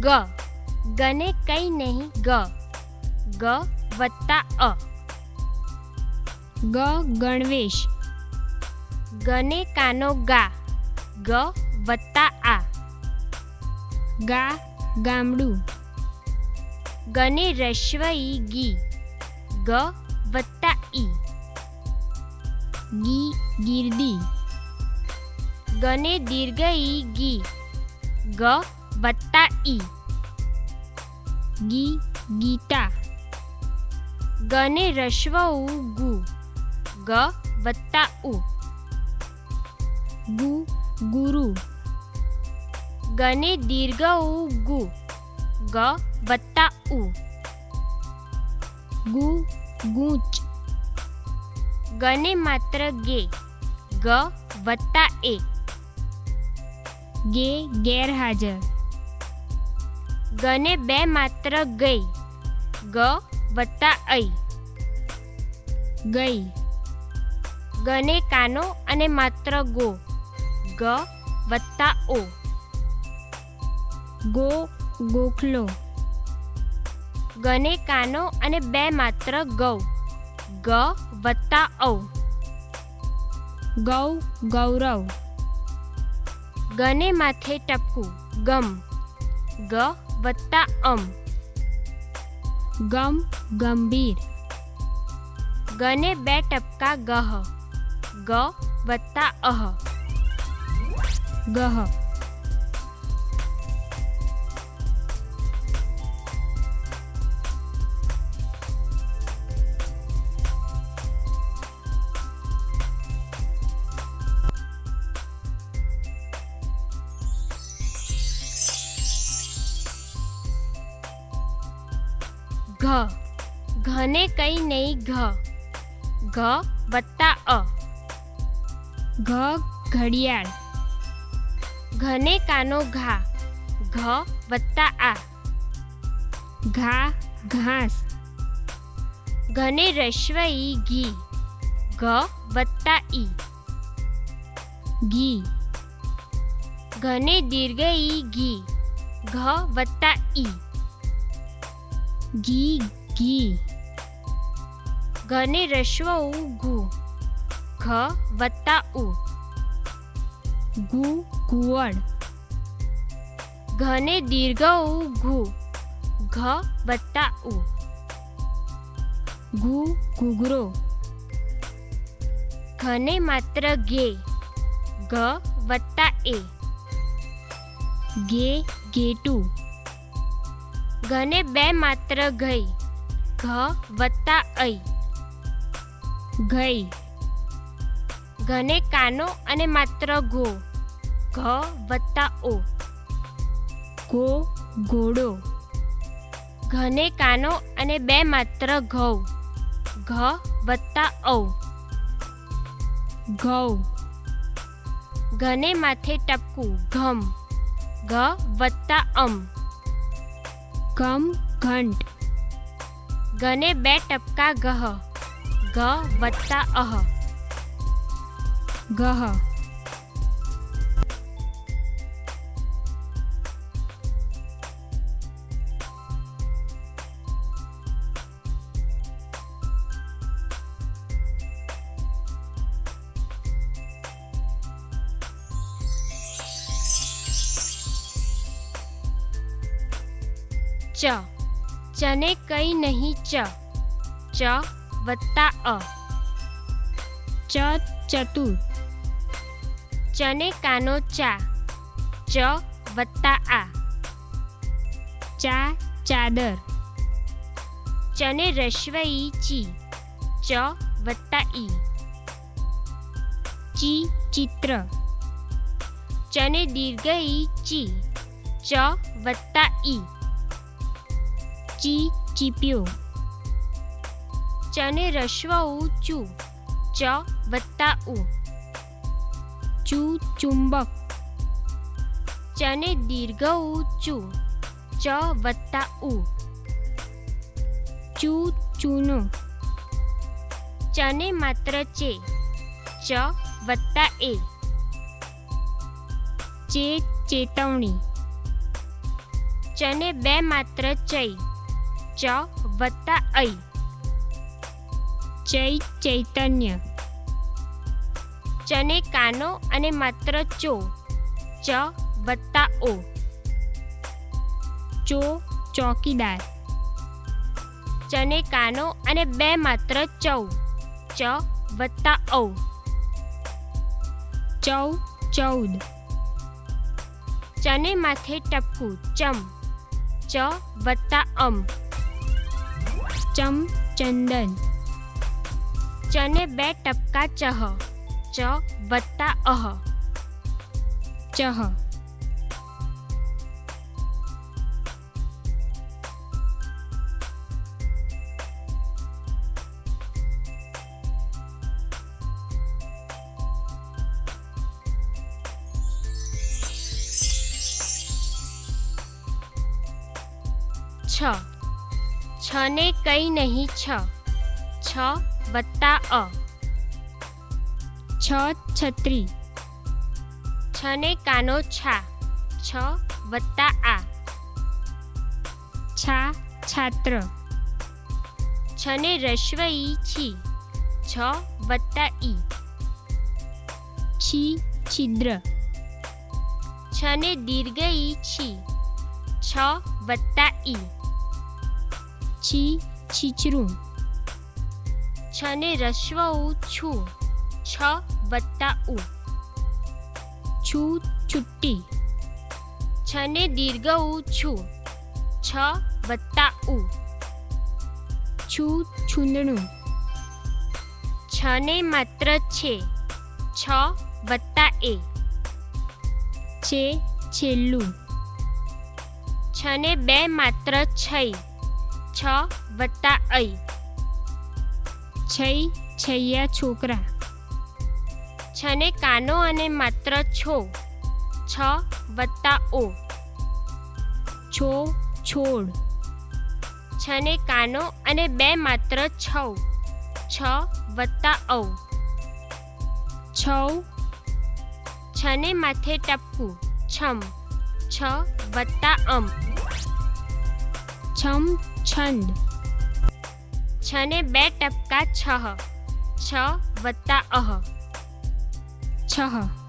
ग, गने कई नहीं ग, ग वत्ता अ। ग गणवेश, गने कानो गा, ग वत्ता आ। गा गामडું, गने रश्व ई गी, ग वत्ता ई। ગી ગીરદી, गने दीर्घ ई गी, ग वत्ता ई। ગી ગીતા, गने रश्व उ गु, ग वत्ता उ। ગુ ગુરુ, गने दीर्घ उ गु, ग वत्ता उ। ગુ ગૂંચ, गने मात्र गे, ग वत्ता ए। ગે ગેરહાજર, गने बे मात्र गई, ग वत्ता ऐ। ગઈ, गने कानो अने मात्र गो, ग वत्ता ओ। ગો ગોખલો, गने कानो अने बे मात्र गौ, ग वत्ता औ। ગૌ ગૌરવ, गने माथे टपकू, गम, ग वत्ता अम। ગમ ગંભીર, गने बे टपका गह, ग वत्ता अह। ગહ, घ, घने कई नहीं घ, घ वत्ता अ। ઘ ઘડિયાળ, घने कानो घा, घ वत्ता आ। ઘા ઘાસ, घने रश्व ई घी, घ वत्ता ई। ઘી, घने दीर्घ ई घी, घ वत्ता ई। ઘી ઘી, घने रश्व उ घु, घ वत्ता उ। ગુ ઘુવડ, घने दीर्घ उ घु, घ वत्ता उ। ગુ ઘૂઘરો, घने मात्र घे, घ वत्ता ए। ગે ઘેટું, घने बे मात्र गई, घ वत्ता ऐ। ગઈ, घने कानो अने मात्र घो, घ वत्ता ओ। ગો ઘોડો, घने कानो अने बे मात्र घौ, घ वत्ता औ। ઘઉ, घने माथे टपकू, घम, घ वत्ता अम। કમ ઘંટ, घने बे टपका गह, घ वत्ता अह। ગહ, च, चने कई नहीं च, च वत्ता अ। ચ ચતુર, चने कानो चा, च वत्ता आ। ચા ચાદર, चने रश्व ई ची, च वत्ता ई। ચી ચિત્ર, चने दीर्घ ई ची, च वत्ता ई। ચી ચીપ્યો, चने रश्व उ चू, च वत्ता उ। ચુ ચુંબક, चने दीर्घ उ चू, च वत्ता उ। ચુ ચૂનો, चने मात्र चे, च वत्ता ए। ચે ચેતવણી, ચને બે માત્ર ચઈ, ચ વત્તા ઐ. ચૈ ચૈતન્ય. ચને કાનો અને માત્ર ચો, ચ વત્તા ઓ. ચો ચોકીદાર. ચને કાનો અને બે માત્ર ચૌ, ચ વત્તા ઔ. ચૌ ચૌદ. ચને માથે ટપકું, ચમ, ચ વત્તા અમ. ચમ ચંદન. ચને બે ટપકા ચહ, ચ વત્તા અહ. ચહ. છ. છને કઈ નહીં છ, છ વત્તા અ. છ છત્રી. છને કાનો છા, છ વત્તા આ. છા છાત્ર. છને રસ્વ ઈ છી, છ વત્તા ઈ. છી છિદ્ર. છને દીર્ઘ ઈ છી, છ વત્તા ઈ. છી છીછરું. છને રસ્વ ઉ છું, છ વત્તા ઉ. છું છુટ્ટી. છને દીર્ઘ ઉ છું, છ વત્તા ઉ. છું છૂંદણું. છને માત્ર છે, છ વત્તા એ. છે છેલ્લું. છને બે માત્ર છઈ, છ વત્તા ઐ. છઈ છૈયા છોકરા. છને કાનો અને માત્ર છો, છ વત્તા ઓ. છો છોડ. છને કાનો અને બે માત્ર છૌ, છ વત્તા ઔ. છૌ. છને માથે ટપકું, છમ, છ વત્તા અમ. છમ છંદ. છને બે ટપકા છહ, છ વત્તા અહ. છહ.